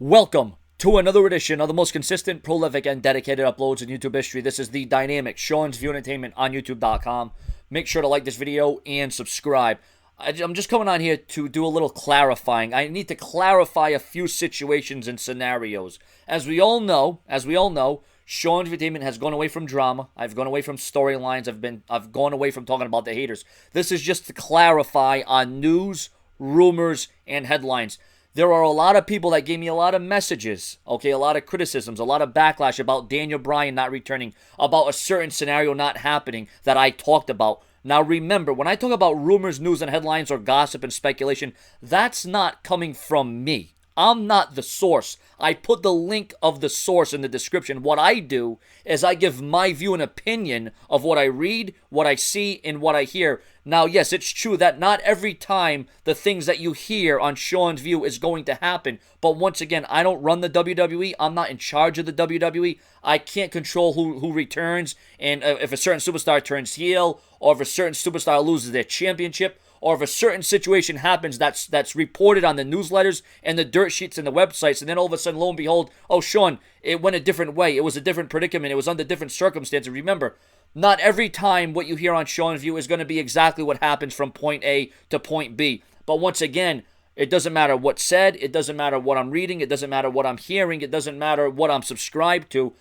Welcome to another edition of the most consistent, prolific, and dedicated uploads in YouTube history. This is the dynamic Sean's View Entertainment on YouTube.com. Make sure to like this video and subscribe. I'm just coming on here to do a little clarifying. I need to clarify a few situations and scenarios. As we all know, Sean's Entertainment has gone away from drama. I've gone away from storylines. I've gone away from talking about the haters. This is just to clarify on news, rumors, and headlines. There are a lot of people that gave me a lot of messages, okay, a lot of criticisms, a lot of backlash about Daniel Bryan not returning, about a certain scenario not happening that I talked about. Now remember, when I talk about rumors, news, and headlines or gossip and speculation, that's not coming from me. I'm not the source. I put the link of the source in the description. What I do is I give my view and opinion of what I read, what I see, and what I hear. Now, yes, it's true that not every time the things that you hear on Sean's View is going to happen. But once again, I don't run the WWE. I'm not in charge of the WWE. I can't control who returns and if a certain superstar turns heel or if a certain superstar loses their championship, or if a certain situation happens that's reported on the newsletters and the dirt sheets and the websites, and then all of a sudden, lo and behold, oh, Sean, it went a different way. It was a different predicament. It was under different circumstances. Remember, not every time what you hear on Sean's View is going to be exactly what happens from point A to point B. But once again, it doesn't matter what's said. It doesn't matter what I'm reading. It doesn't matter what I'm hearing. It doesn't matter what I'm subscribed to.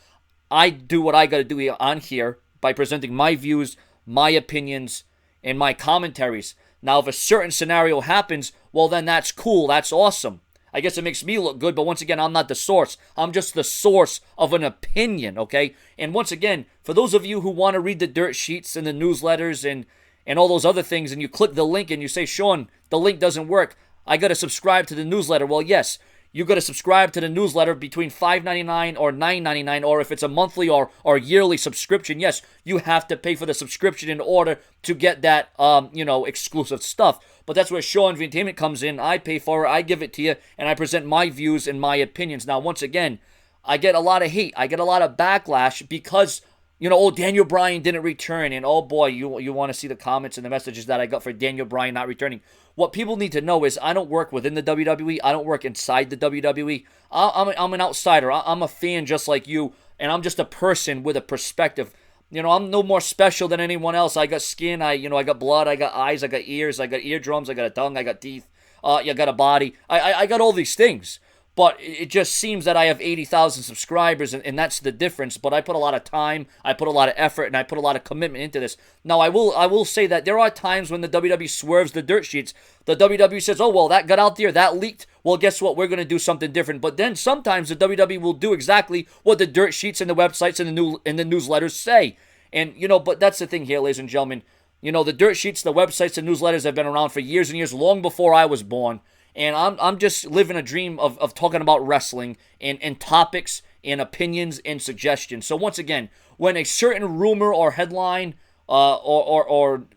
I do what I got to do on here by presenting my views, my opinions, and my commentaries. Now, if a certain scenario happens, well, then that's cool. That's awesome. I guess it makes me look good, but once again, I'm not the source. I'm just the source of an opinion, okay? And once again, for those of you who want to read the dirt sheets and the newsletters and all those other things, and you click the link and you say, Sean, the link doesn't work. I got to subscribe to the newsletter. Well, yes, you got to subscribe to the newsletter between $5.99 or $9.99, or if it's a monthly or yearly subscription, yes, you have to pay for the subscription in order to get that, exclusive stuff. But that's where Sean's Entertainment comes in. I pay for it, I give it to you, and I present my views and my opinions. Now, once again, I get a lot of hate. I get a lot of backlash because, Daniel Bryan didn't return, and oh boy, you want to see the comments and the messages that I got for Daniel Bryan not returning. What people need to know is I don't work within the WWE. I don't work inside the WWE. I'm an outsider. I'm a fan just like you, and I'm just a person with a perspective. I'm no more special than anyone else. I got skin. I got blood. I got eyes. I got ears. I got eardrums. I got a tongue. I got teeth. I got a body. I got all these things. But it just seems that I have 80,000 subscribers, and that's the difference. But I put a lot of time, I put a lot of effort, and I put a lot of commitment into this. Now, I will say that there are times when the WWE swerves the dirt sheets. The WWE says, oh, well, that got out there, that leaked. Well, guess what? We're going to do something different. But then sometimes the WWE will do exactly what the dirt sheets and the websites and the newsletters say. And, but that's the thing here, ladies and gentlemen. The dirt sheets, the websites, and newsletters have been around for years and years, long before I was born. And I'm just living a dream of talking about wrestling and topics and opinions and suggestions. So once again, when a certain rumor or headline or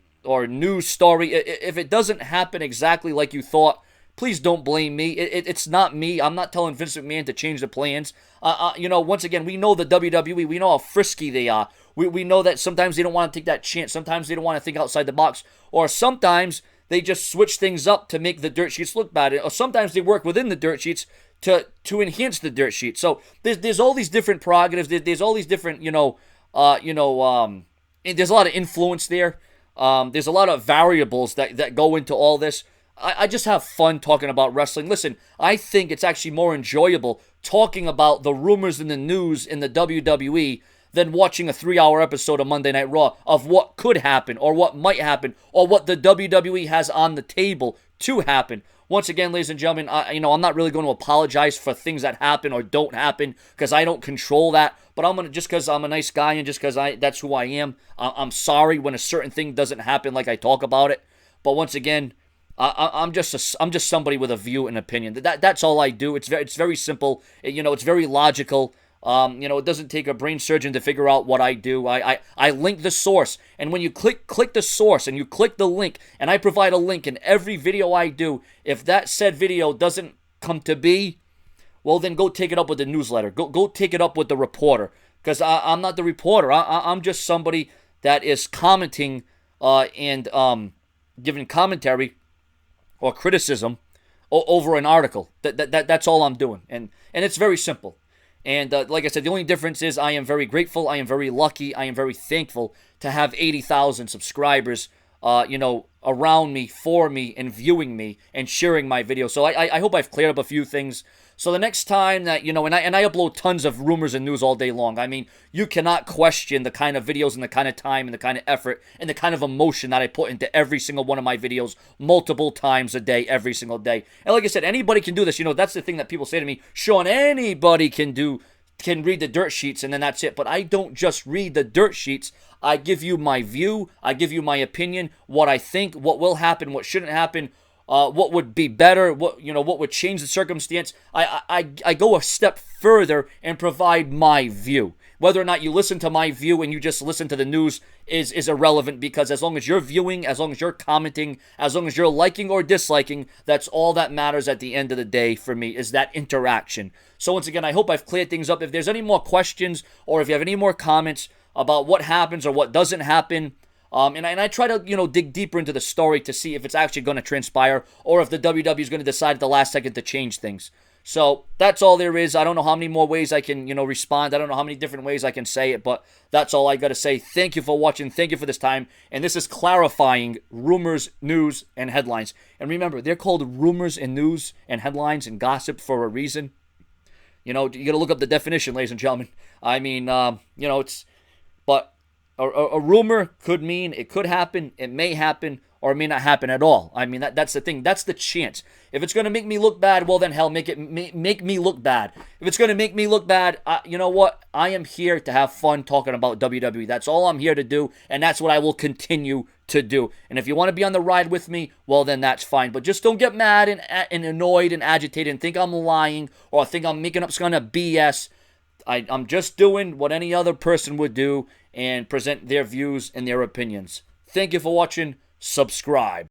news story, if it doesn't happen exactly like you thought, please don't blame me. It's not me. I'm not telling Vince McMahon to change the plans. Once again, we know the WWE. We know how frisky they are. We know that sometimes they don't want to take that chance. Sometimes they don't want to think outside the box. Or sometimes they just switch things up to make the dirt sheets look bad. Or sometimes they work within the dirt sheets to enhance the dirt sheet. So there's all these different prerogatives. There's all these different, there's a lot of influence there. There's a lot of variables that go into all this. I just have fun talking about wrestling. Listen, I think it's actually more enjoyable talking about the rumors in the news in the WWE than watching a 3-hour episode of Monday Night Raw of what could happen or what might happen or what the WWE has on the table to happen. Once again, ladies and gentlemen, I'm not really going to apologize for things that happen or don't happen because I don't control that. But I'm gonna, just because I'm a nice guy and just because that's who I am, I'm sorry when a certain thing doesn't happen like I talk about it. But once again, I'm just somebody with a view and opinion. That's all I do. It's very simple. It's very logical. It doesn't take a brain surgeon to figure out what I do. I link the source, and when you click the source and you click the link, and I provide a link in every video I do, if that said video doesn't come to be, well, then go take it up with the newsletter. Go take it up with the reporter, because I'm not the reporter. I'm just somebody that is commenting and giving commentary or criticism over an article. That's all I'm doing, and it's very simple. And like I said, the only difference is I am very grateful, I am very lucky, I am very thankful to have 80,000 subscribers, around me, for me, and viewing me, and sharing my video. So I hope I've cleared up a few things. So the next time that, and I upload tons of rumors and news all day long. I mean, you cannot question the kind of videos and the kind of time and the kind of effort and the kind of emotion that I put into every single one of my videos multiple times a day, every single day. And like I said, anybody can do this. That's the thing that people say to me, Sean, anybody can read the dirt sheets and then that's it. But I don't just read the dirt sheets. I give you my view. I give you my opinion, what I think, what will happen, what shouldn't happen, what would be better, what would change the circumstance. I go a step further and provide my view. Whether or not you listen to my view and you just listen to the news is irrelevant, because as long as you're viewing, as long as you're commenting, as long as you're liking or disliking, that's all that matters at the end of the day for me, is that interaction. So once again, I hope I've cleared things up. If there's any more questions or if you have any more comments about what happens or what doesn't happen, and I try to, dig deeper into the story to see if it's actually going to transpire or if the WWE is going to decide at the last second to change things. So that's all there is. I don't know how many more ways I can, respond. I don't know how many different ways I can say it, but that's all I got to say. Thank you for watching. Thank you for this time. And this is clarifying rumors, news, and headlines. And remember, they're called rumors and news and headlines and gossip for a reason. You got to look up the definition, ladies and gentlemen. I mean, but a rumor could mean it could happen, it may happen, or it may not happen at all. I mean, that's the thing. That's the chance. If it's going to make me look bad, well then hell, make me look bad. If it's going to make me look bad, you know what? I am here to have fun talking about WWE. That's all I'm here to do, and that's what I will continue to do. And if you want to be on the ride with me, well then that's fine. But just don't get mad and annoyed and agitated and think I'm lying or think I'm making up some kind of BS. I'm just doing what any other person would do and present their views and their opinions. Thank you for watching. Subscribe.